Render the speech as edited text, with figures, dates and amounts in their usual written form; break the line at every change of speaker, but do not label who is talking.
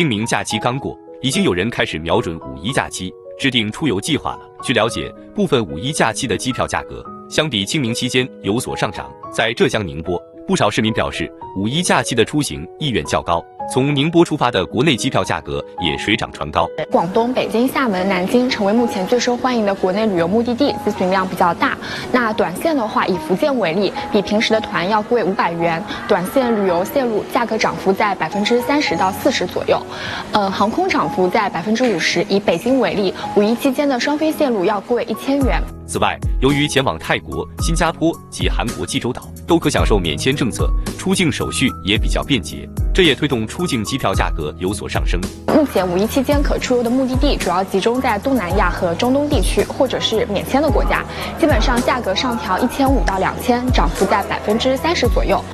清明假期刚过，已经有人开始瞄准五一假期，制定出游计划了。据了解，部分五一假期的机票价格相比清明期间有所上涨。在浙江宁波，不少市民表示，五一假期的出行意愿较高。从宁波出发的国内机票价格也水涨船高。
广东、北京、厦门、南京成为目前最受欢迎的国内旅游目的地，咨询量比较大。那短线的话，以福建为例，比平时的团要贵500元，短线旅游线路价格涨幅在30%到40%左右。航空涨幅在50%。以北京为例，五一期间的双飞线路要贵1000元。
此外，由于前往泰国、新加坡及韩国济州岛都可享受免签政策，出境手续也比较便捷，这也推动出境机票价格有所上升。
目前五一期间可出游的目的地主要集中在东南亚和中东地区，或者是免签的国家，基本上价格上调1500到2000，涨幅在30%左右。